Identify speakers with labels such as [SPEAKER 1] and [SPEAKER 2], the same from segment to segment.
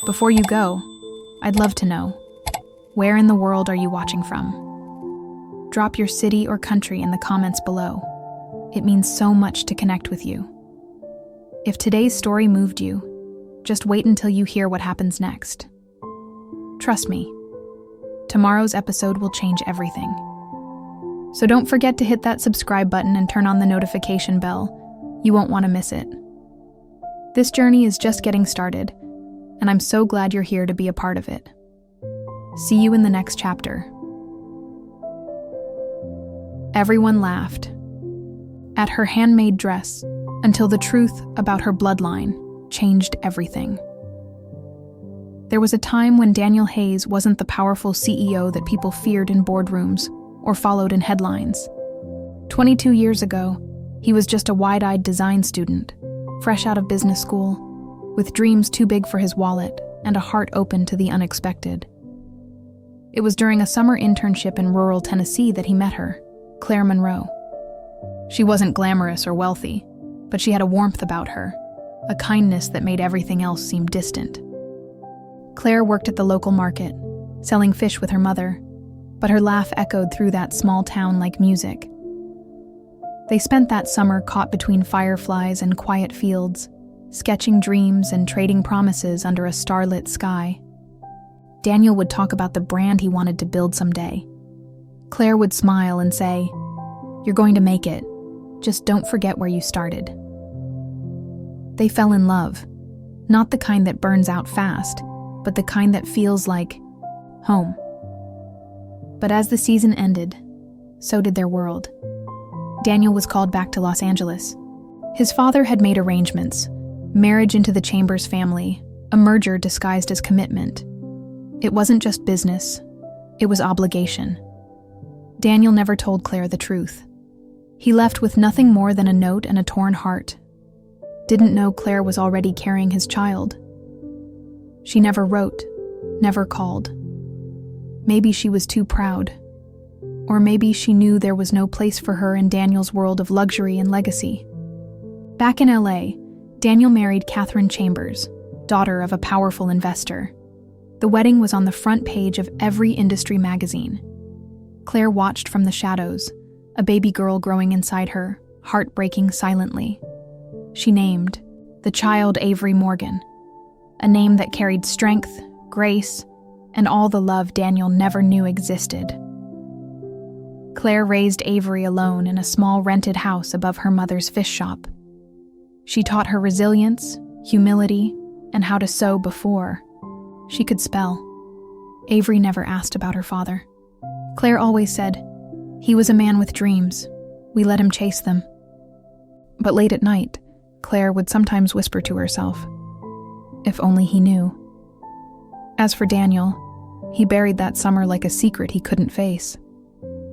[SPEAKER 1] Before you go, I'd love to know, where in the world are you watching from? Drop your city or country in the comments below. It means so much to connect with you. If today's story moved you, just wait until you hear what happens next. Trust me, tomorrow's episode will change everything. So don't forget to hit that subscribe button and turn on the notification bell. You won't want to miss it. This journey is just getting started, and I'm so glad you're here to be a part of it. See you in the next chapter. Everyone laughed at her handmade dress until the truth about her bloodline changed everything. There was a time when Daniel Hayes wasn't the powerful CEO that people feared in boardrooms or followed in headlines. 22 years ago, he was just a wide-eyed design student, fresh out of business school, with dreams too big for his wallet and a heart open to the unexpected. It was during a summer internship in rural Tennessee that he met her, Claire Monroe. She wasn't glamorous or wealthy, but she had a warmth about her, a kindness that made everything else seem distant. Claire worked at the local market, selling fish with her mother, but her laugh echoed through that small town like music. They spent that summer caught between fireflies and quiet fields, sketching dreams and trading promises under a starlit sky. Daniel would talk about the brand he wanted to build someday. Claire would smile and say, "You're going to make it. Just don't forget where you started." They fell in love, not the kind that burns out fast, but the kind that feels like home. But as the season ended, so did their world. Daniel was called back to Los Angeles. His father had made arrangements, marriage into the Chambers family, a merger disguised as commitment. It wasn't just business, it was obligation. Daniel never told Claire the truth. He left with nothing more than a note and a torn heart. Didn't know Claire was already carrying his child. She never wrote, never called. Maybe she was too proud. Or maybe she knew there was no place for her in Daniel's world of luxury and legacy. Back in LA, Daniel married Catherine Chambers, daughter of a powerful investor. The wedding was on the front page of every industry magazine. Claire watched from the shadows, a baby girl growing inside her, heartbreaking silently. She named the child Avery Morgan, a name that carried strength, grace, and all the love Daniel never knew existed. Claire raised Avery alone in a small rented house above her mother's fish shop. She taught her resilience, humility, and how to sew before she could spell. Avery never asked about her father. Claire always said, "He was a man with dreams. We let him chase them." But late at night, Claire would sometimes whisper to herself, "If only he knew." As for Daniel, he buried that summer like a secret he couldn't face.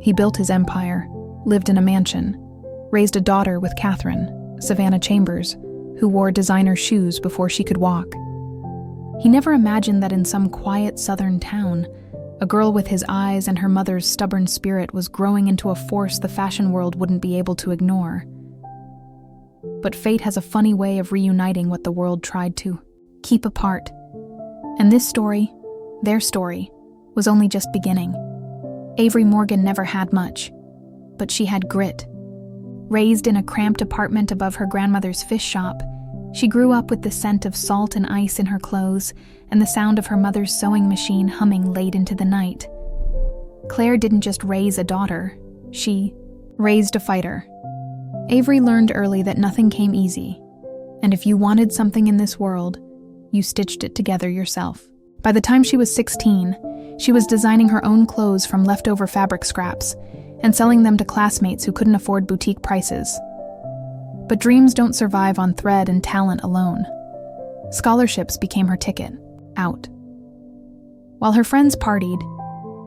[SPEAKER 1] He built his empire, lived in a mansion, raised a daughter with Catherine, Savannah Chambers, who wore designer shoes before she could walk. He never imagined that in some quiet southern town, a girl with his eyes and her mother's stubborn spirit was growing into a force the fashion world wouldn't be able to ignore. But fate has a funny way of reuniting what the world tried to keep apart. And this story, their story, was only just beginning. Avery Morgan never had much, but she had grit. Raised in a cramped apartment above her grandmother's fish shop, she grew up with the scent of salt and ice in her clothes and the sound of her mother's sewing machine humming late into the night. Claire didn't just raise a daughter, she raised a fighter. Avery learned early that nothing came easy, and if you wanted something in this world, you stitched it together yourself. By the time she was 16, she was designing her own clothes from leftover fabric scraps and selling them to classmates who couldn't afford boutique prices. But dreams don't survive on thread and talent alone. Scholarships became her ticket out. While her friends partied,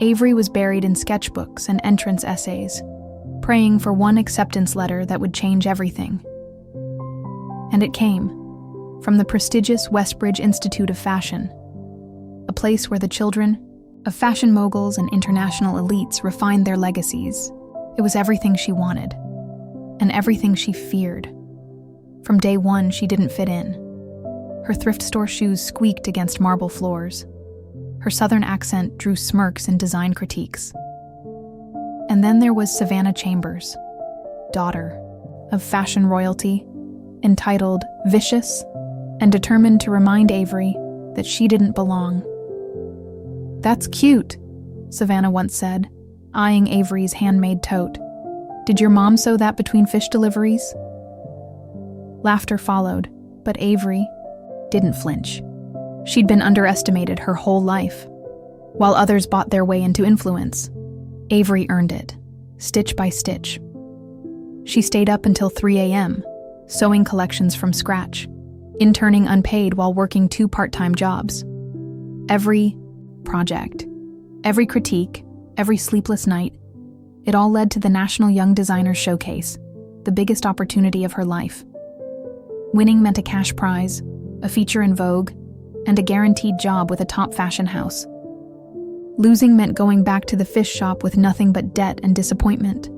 [SPEAKER 1] Avery was buried in sketchbooks and entrance essays, praying for one acceptance letter that would change everything. And it came, from the prestigious Westbridge Institute of Fashion, a place where the children of fashion moguls and international elites refined their legacies. It was everything she wanted, and everything she feared. From day one, she didn't fit in. Her thrift store shoes squeaked against marble floors. Her southern accent drew smirks and design critiques. And then there was Savannah Chambers, daughter of fashion royalty, entitled, vicious, and determined to remind Avery that she didn't belong. "That's cute," Savannah once said, eyeing Avery's handmade tote. "Did your mom sew that between fish deliveries?" Laughter followed, but Avery didn't flinch. She'd been underestimated her whole life. While others bought their way into influence, Avery earned it, stitch by stitch. She stayed up until 3 a.m., sewing collections from scratch, interning unpaid while working 2 part-time jobs. Every project, every critique, every sleepless night, it all led to the National Young Designers Showcase, the biggest opportunity of her life. Winning meant a cash prize, a feature in Vogue, and a guaranteed job with a top fashion house. Losing meant going back to the fish shop with nothing but debt and disappointment.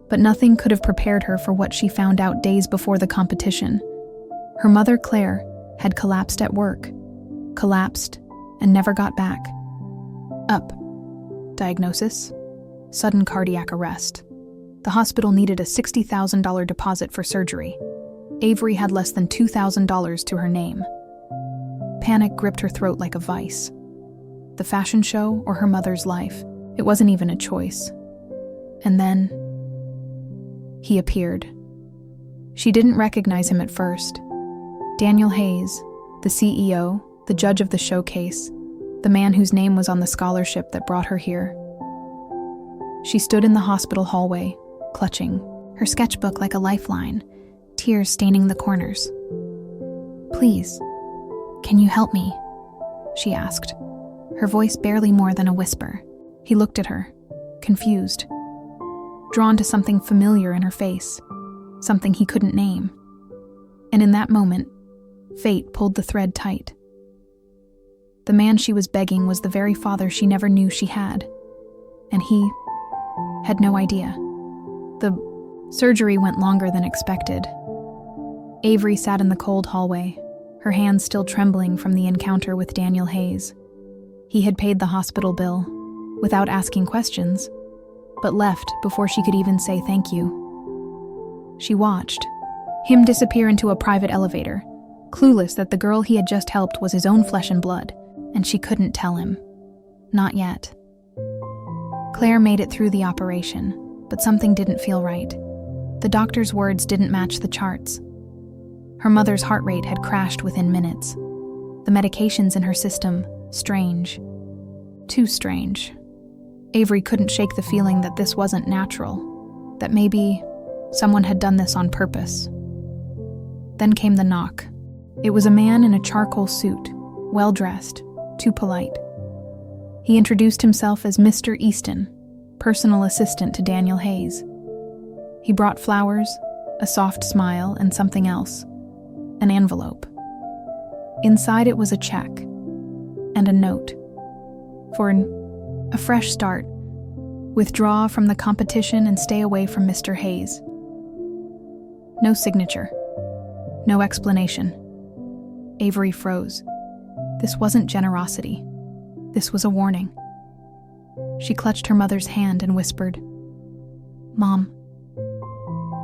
[SPEAKER 1] But nothing could have prepared her for what she found out days before the competition. Her mother, Claire, had collapsed at work. Collapsed and never got back. Up. Diagnosis: sudden cardiac arrest. The hospital needed a $60,000 deposit for surgery. Avery had less than $2,000 to her name. Panic gripped her throat like a vice. The fashion show or her mother's life? It wasn't even a choice. And then he appeared. She didn't recognize him at first. Daniel Hayes, the CEO, the judge of the showcase, the man whose name was on the scholarship that brought her here. She stood in the hospital hallway, clutching her sketchbook like a lifeline, tears staining the corners. "Please, can you help me?" she asked, her voice barely more than a whisper. He looked at her, confused, drawn to something familiar in her face, something he couldn't name. And in that moment, fate pulled the thread tight. The man she was begging was the very father she never knew she had, and he had no idea. The surgery went longer than expected. Avery sat in the cold hallway, her hands still trembling from the encounter with Daniel Hayes. He had paid the hospital bill, without asking questions, but left before she could even say thank you. She watched him disappear into a private elevator, clueless that the girl he had just helped was his own flesh and blood, and she couldn't tell him. Not yet. Claire made it through the operation, but something didn't feel right. The doctor's words didn't match the charts. Her mother's heart rate had crashed within minutes. The medications in her system, strange. Too strange. Avery couldn't shake the feeling that this wasn't natural, that maybe someone had done this on purpose. Then came the knock. It was a man in a charcoal suit, well-dressed, too polite. He introduced himself as Mr. Easton, personal assistant to Daniel Hayes. He brought flowers, a soft smile, and something else. An envelope. Inside it was a check and a note for a fresh start. Withdraw from the competition and stay away from Mr. Hayes. No signature. No explanation. Avery froze. This wasn't generosity. This was a warning. She clutched her mother's hand and whispered, "Mom,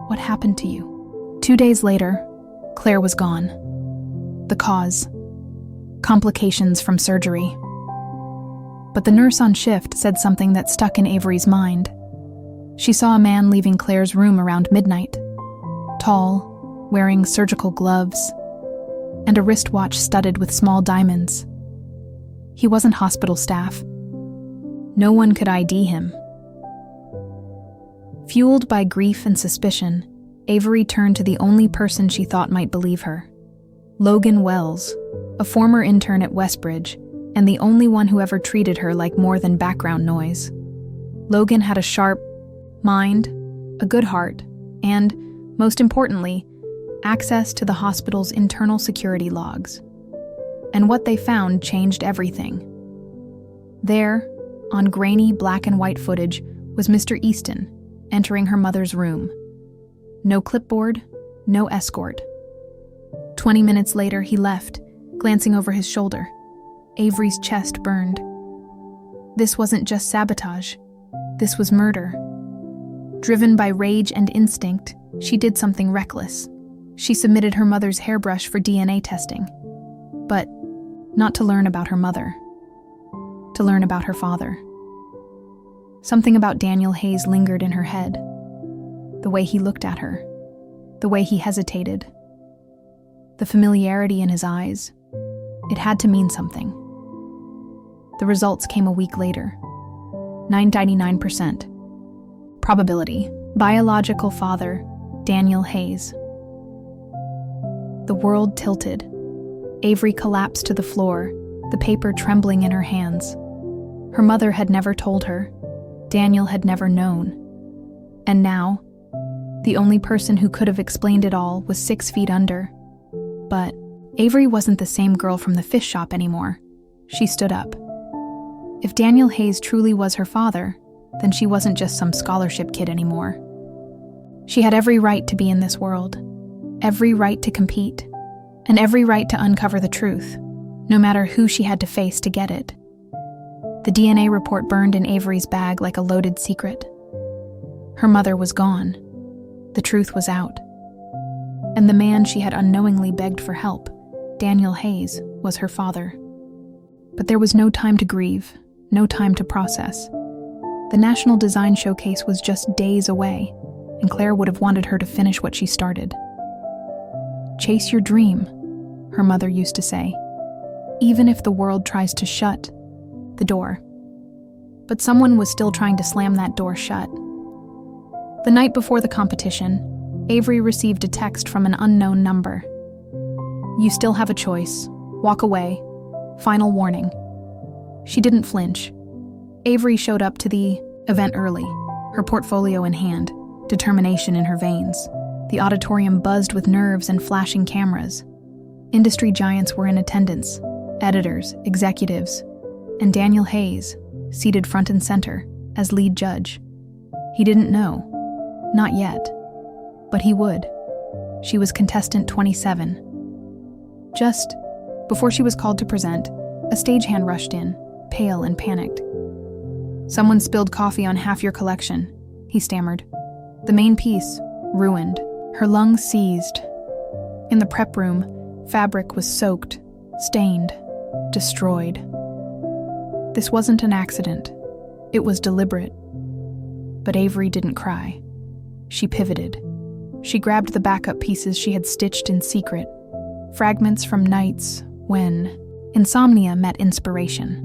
[SPEAKER 1] what happened to you?" 2 days later, Claire was gone. The cause: complications from surgery. But the nurse on shift said something that stuck in Avery's mind. She saw a man leaving Claire's room around midnight. Tall, wearing surgical gloves, and a wristwatch studded with small diamonds. He wasn't hospital staff. No one could ID him. Fueled by grief and suspicion, Avery turned to the only person she thought might believe her. Logan Wells, a former intern at Westbridge, and the only one who ever treated her like more than background noise. Logan had a sharp mind, a good heart, and, most importantly, access to the hospital's internal security logs. And what they found changed everything. There, on grainy black and white footage, was Mr. Easton entering her mother's room. No clipboard, no escort. 20 minutes later, he left, Glancing over his shoulder, Avery's chest burned. This wasn't just sabotage. This was murder. Driven by rage and instinct, she did something reckless. She submitted her mother's hairbrush for DNA testing. But not to learn about her mother. To learn about her father. Something about Daniel Hayes lingered in her head. The way he looked at her. The way he hesitated. The familiarity in his eyes. It had to mean something. The results came a week later. 999%. Probability. Biological father, Daniel Hayes. The world tilted. Avery collapsed to the floor, the paper trembling in her hands. Her mother had never told her. Daniel had never known. And now, the only person who could have explained it all was 6 feet under. But Avery wasn't the same girl from the fish shop anymore. She stood up. If Daniel Hayes truly was her father, then she wasn't just some scholarship kid anymore. She had every right to be in this world, every right to compete, and every right to uncover the truth, no matter who she had to face to get it. The DNA report burned in Avery's bag like a loaded secret. Her mother was gone. The truth was out. And the man she had unknowingly begged for help, Daniel Hayes, was her father. But there was no time to grieve, no time to process. The National Design Showcase was just days away, and Claire would have wanted her to finish what she started. Chase your dream, her mother used to say, even if the world tries to shut the door. But someone was still trying to slam that door shut. The night before the competition, Avery received a text from an unknown number. You still have a choice. Walk away. Final warning. She didn't flinch. Avery showed up to the event early, her portfolio in hand, determination in her veins. The auditorium buzzed with nerves and flashing cameras. Industry giants were in attendance, editors, executives, and Daniel Hayes, seated front and center, as lead judge. He didn't know. Not yet. But he would. She was contestant 27. Just before she was called to present, a stagehand rushed in, pale and panicked. Someone spilled coffee on half your collection, he stammered. The main piece, ruined. Her lungs seized. In the prep room, fabric was soaked, stained, destroyed. This wasn't an accident. It was deliberate. But Avery didn't cry. She pivoted. She grabbed the backup pieces she had stitched in secret, fragments from nights when insomnia met inspiration.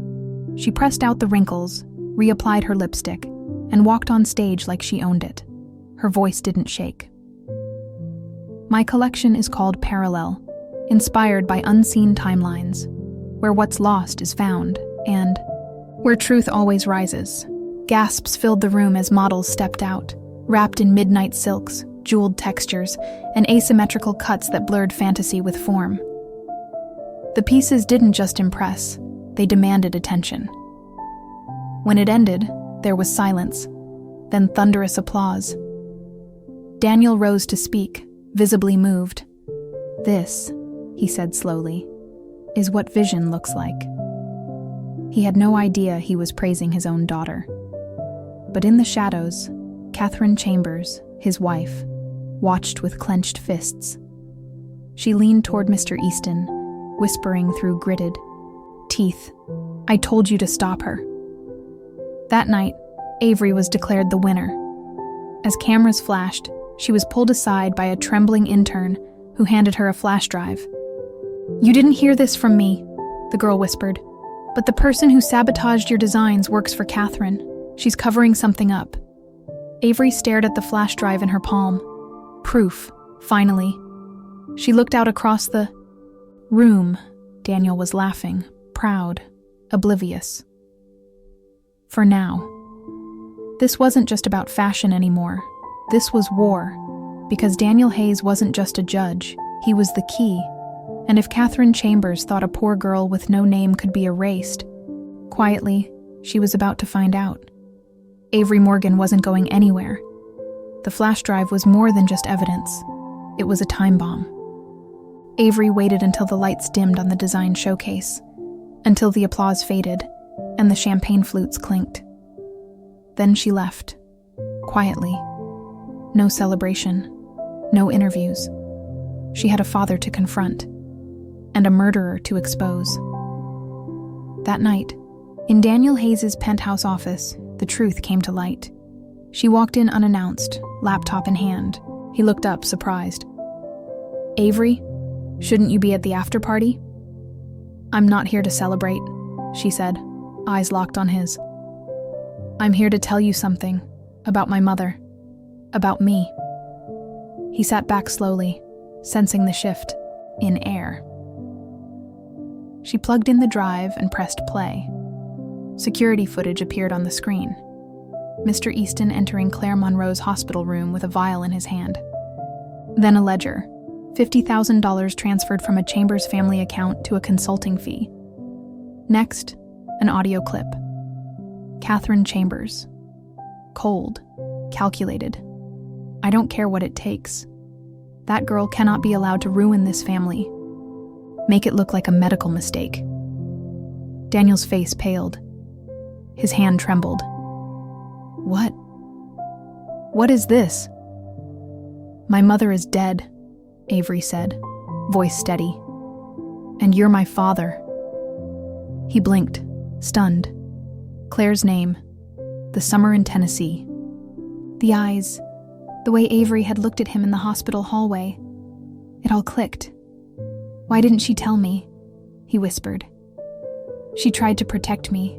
[SPEAKER 1] She pressed out the wrinkles, reapplied her lipstick, and walked on stage like she owned it. Her voice didn't shake. My collection is called Parallel, inspired by unseen timelines, where what's lost is found, and where truth always rises. Gasps filled the room as models stepped out, wrapped in midnight silks, jeweled textures, and asymmetrical cuts that blurred fantasy with form. The pieces didn't just impress, they demanded attention. When it ended, there was silence, then thunderous applause. Daniel rose to speak, visibly moved. This, he said slowly, is what vision looks like. He had no idea he was praising his own daughter. But in the shadows, Catherine Chambers, his wife, watched with clenched fists. She leaned toward Mr. Easton, whispering through gritted teeth, I told you to stop her. That night, Avery was declared the winner. As cameras flashed, she was pulled aside by a trembling intern who handed her a flash drive. You didn't hear this from me, the girl whispered, but the person who sabotaged your designs works for Catherine. She's covering something up. Avery stared at the flash drive in her palm. Proof, finally. She looked out across the room. Daniel was laughing, proud, oblivious. For now. This wasn't just about fashion anymore. This was war, because Daniel Hayes wasn't just a judge, he was the key. And if Catherine Chambers thought a poor girl with no name could be erased, quietly, she was about to find out. Avery Morgan wasn't going anywhere. The flash drive was more than just evidence. It was a time bomb. Avery waited until the lights dimmed on the design showcase, until the applause faded and the champagne flutes clinked. Then she left, quietly. No celebration, no interviews. She had a father to confront, and a murderer to expose. That night, in Daniel Hayes' penthouse office, the truth came to light. She walked in unannounced, laptop in hand. He looked up, surprised. "Avery, shouldn't you be at the after party?" "I'm not here to celebrate," she said, eyes locked on his. "I'm here to tell you something about my mother, about me." He sat back slowly, sensing the shift in air. She plugged in the drive and pressed play. Security footage appeared on the screen. Mr. Easton entering Claire Monroe's hospital room with a vial in his hand. Then a ledger, $50,000 transferred from a Chambers family account to a consulting fee. Next, an audio clip. Catherine Chambers. Cold, calculated. "I don't care what it takes. That girl cannot be allowed to ruin this family. Make it look like a medical mistake." Daniel's face paled. His hand trembled. "What? What is this?" "My mother is dead," Avery said, voice steady. "And you're my father." He blinked, stunned. Claire's name, the summer in Tennessee. The eyes, the way Avery had looked at him in the hospital hallway. It all clicked. "Why didn't she tell me?" he whispered. "She tried to protect me,"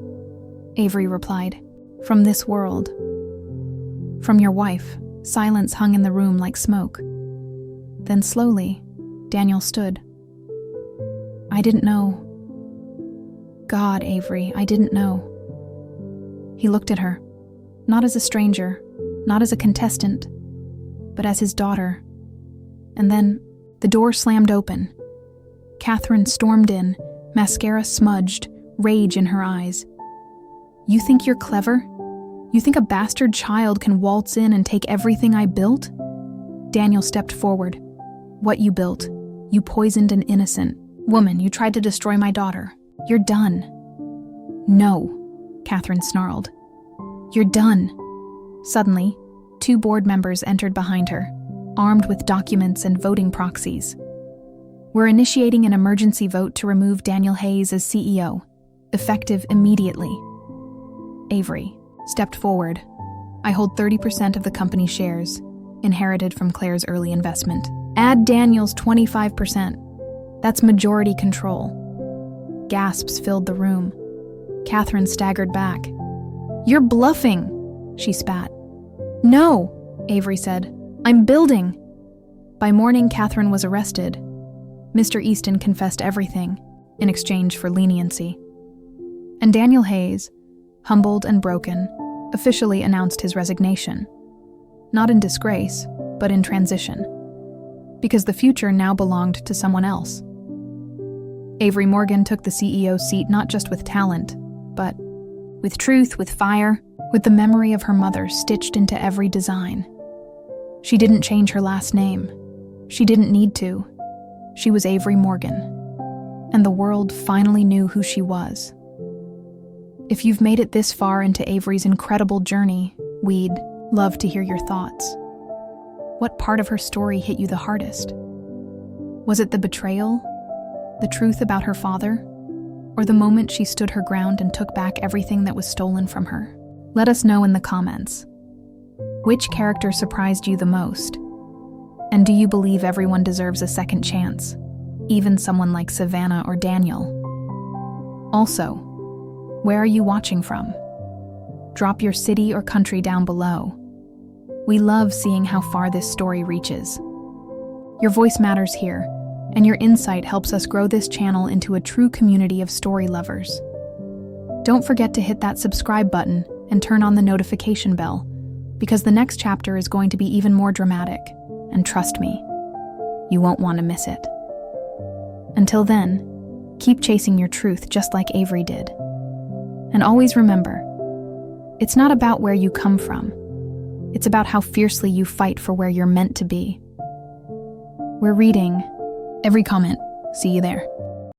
[SPEAKER 1] Avery replied. "From this world." "From your wife." Silence hung in the room like smoke. Then slowly, Daniel stood. "I didn't know." "God, Avery, I didn't know." He looked at her, not as a stranger, not as a contestant, but as his daughter. And then the door slammed open. Catherine stormed in, mascara smudged, rage in her eyes. "You think you're clever? You think a bastard child can waltz in and take everything I built?" Daniel stepped forward. "What you built? You poisoned an innocent woman. You tried to destroy my daughter. You're done." "No," Catherine snarled. "You're done." Suddenly, 2 board members entered behind her, armed with documents and voting proxies. "We're initiating an emergency vote to remove Daniel Hayes as CEO, effective immediately." Avery stepped forward. "I hold 30% of the company's shares, inherited from Claire's early investment. Add Daniel's 25%. That's majority control." Gasps filled the room. Catherine staggered back. "You're bluffing," she spat. "No," Avery said. "I'm building." By morning, Catherine was arrested. Mr. Easton confessed everything in exchange for leniency. And Daniel Hayes, humbled and broken, officially announced his resignation. Not in disgrace, but in transition. Because the future now belonged to someone else. Avery Morgan took the CEO seat not just with talent, but with truth, with fire, with the memory of her mother stitched into every design. She didn't change her last name. She didn't need to. She was Avery Morgan. And the world finally knew who she was. If you've made it this far into Avery's incredible journey, we'd love to hear your thoughts. What part of her story hit you the hardest? Was it the betrayal? The truth about her father? Or the moment she stood her ground and took back everything that was stolen from her? Let us know in the comments. Which character surprised you the most? And do you believe everyone deserves a second chance? Even someone like Savannah or Daniel? Also, where are you watching from? Drop your city or country down below. We love seeing how far this story reaches. Your voice matters here, and your insight helps us grow this channel into a true community of story lovers. Don't forget to hit that subscribe button and turn on the notification bell, because the next chapter is going to be even more dramatic, and trust me, you won't want to miss it. Until then, keep chasing your truth just like Avery did. And always remember, it's not about where you come from. It's about how fiercely you fight for where you're meant to be. We're reading every comment. See you there.